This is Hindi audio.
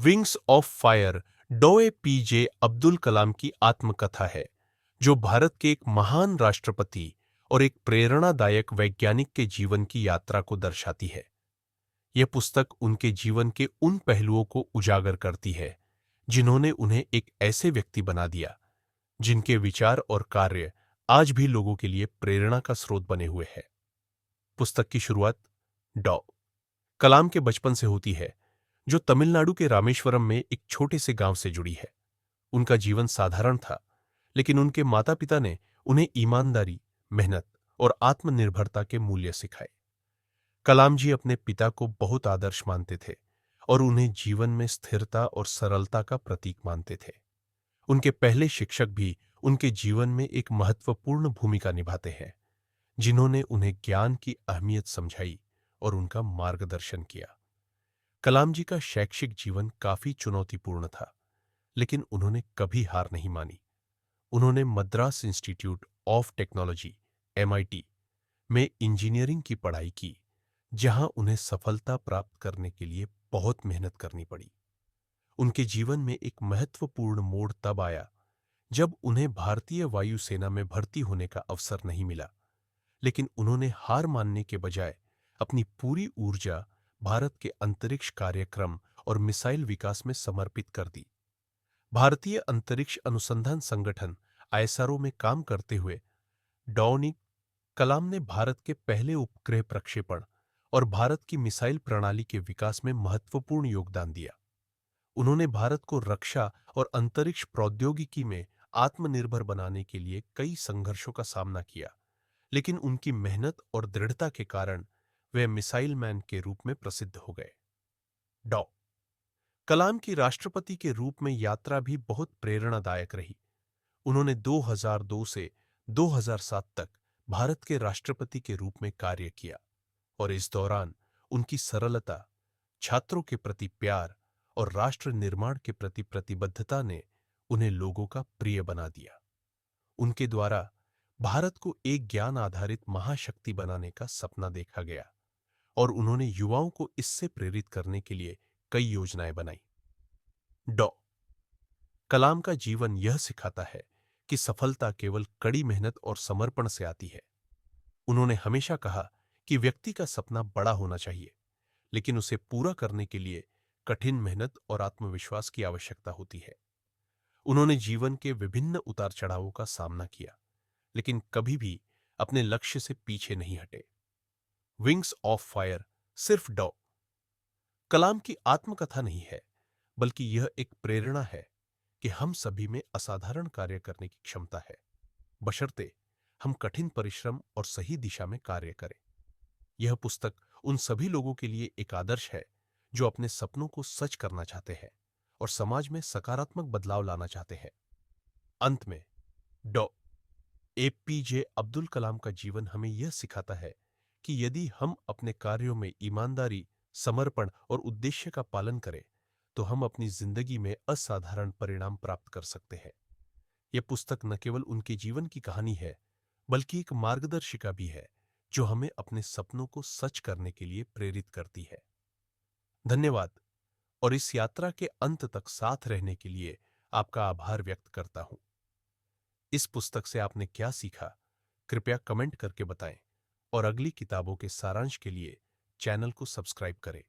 विंग्स ऑफ फायर डॉ. पीजे अब्दुल कलाम की आत्मकथा है, जो भारत के एक महान राष्ट्रपति और एक प्रेरणादायक वैज्ञानिक के जीवन की यात्रा को दर्शाती है। यह पुस्तक उनके जीवन के उन पहलुओं को उजागर करती है जिन्होंने उन्हें एक ऐसे व्यक्ति बना दिया जिनके विचार और कार्य आज भी लोगों के लिए प्रेरणा का स्रोत बने हुए हैं। पुस्तक की शुरुआत डॉ. कलाम के बचपन से होती है, जो तमिलनाडु के रामेश्वरम में एक छोटे से गांव से जुड़ी है। उनका जीवन साधारण था, लेकिन उनके माता-पिता ने उन्हें ईमानदारी, मेहनत और आत्मनिर्भरता के मूल्य सिखाए। कलाम जी अपने पिता को बहुत आदर्श मानते थे और उन्हें जीवन में स्थिरता और सरलता का प्रतीक मानते थे। उनके पहले शिक्षक भी उनके जीवन में एक महत्वपूर्ण भूमिका निभाते हैं, जिन्होंने उन्हें ज्ञान की अहमियत समझाई और उनका मार्गदर्शन किया। कलाम जी का शैक्षिक जीवन काफी चुनौतीपूर्ण था, लेकिन उन्होंने कभी हार नहीं मानी। उन्होंने Madras institute of technology (MIT) में इंजीनियरिंग की पढ़ाई की, जहां उन्हें सफलता प्राप्त करने के लिए बहुत मेहनत करनी पड़ी। उनके जीवन में एक महत्वपूर्ण मोड़ तब आया जब उन्हें भारतीय वायुसेना में भर्ती होने का अवसर नहीं मिला, लेकिन उन्होंने हार मानने के बजाय अपनी पूरी ऊर्जा भारत के अंतरिक्ष कार्यक्रम और मिसाइल विकास में समर्पित कर दी। भारतीय अंतरिक्ष अनुसंधान संगठन ISRO में काम करते हुए डॉ. कलाम ने भारत के पहले उपग्रह प्रक्षेपण और भारत की मिसाइल प्रणाली के विकास में महत्वपूर्ण योगदान दिया। उन्होंने भारत को रक्षा और अंतरिक्ष प्रौद्योगिकी में आत्मनिर्भर बनाने के लिए कई संघर्षों का सामना किया, लेकिन उनकी मेहनत और दृढ़ता के कारण वे मिसाइल मैन के रूप में प्रसिद्ध हो गए। डॉ. कलाम की राष्ट्रपति के रूप में यात्रा भी बहुत प्रेरणादायक रही। उन्होंने 2002 से 2007 तक भारत के राष्ट्रपति के रूप में कार्य किया और इस दौरान उनकी सरलता, छात्रों के प्रति प्यार और राष्ट्र निर्माण के प्रति प्रतिबद्धता ने उन्हें लोगों का प्रिय बना दिया। उनके द्वारा भारत को एक ज्ञान आधारित महाशक्ति बनाने का सपना देखा गया और उन्होंने युवाओं को इससे प्रेरित करने के लिए कई योजनाएं बनाई। डॉ. कलाम का जीवन यह सिखाता है कि सफलता केवल कड़ी मेहनत और समर्पण से आती है। उन्होंने हमेशा कहा कि व्यक्ति का सपना बड़ा होना चाहिए, लेकिन उसे पूरा करने के लिए कठिन मेहनत और आत्मविश्वास की आवश्यकता होती है। उन्होंने जीवन के विभिन्न उतार-चढ़ावों का सामना किया, लेकिन कभी भी अपने लक्ष्य से पीछे नहीं हटे। विंग्स ऑफ फायर सिर्फ डॉ. कलाम की आत्मकथा नहीं है, बल्कि यह एक प्रेरणा है कि हम सभी में असाधारण कार्य करने की क्षमता है, बशर्ते हम कठिन परिश्रम और सही दिशा में कार्य करें। यह पुस्तक उन सभी लोगों के लिए एक आदर्श है जो अपने सपनों को सच करना चाहते हैं और समाज में सकारात्मक बदलाव लाना चाहते हैं। अंत में डॉ. APJ अब्दुल कलाम का जीवन हमें यह सिखाता है कि यदि हम अपने कार्यों में ईमानदारी, समर्पण और उद्देश्य का पालन करें, तो हम अपनी जिंदगी में असाधारण परिणाम प्राप्त कर सकते हैं। यह पुस्तक न केवल उनके जीवन की कहानी है, बल्कि एक मार्गदर्शिका भी है जो हमें अपने सपनों को सच करने के लिए प्रेरित करती है। धन्यवाद और इस यात्रा के अंत तक साथ रहने के लिए आपका आभार व्यक्त करता हूं। इस पुस्तक से आपने क्या सीखा, कृपया कमेंट करके बताएं और अगली किताबों के सारांश के लिए चैनल को सब्सक्राइब करें।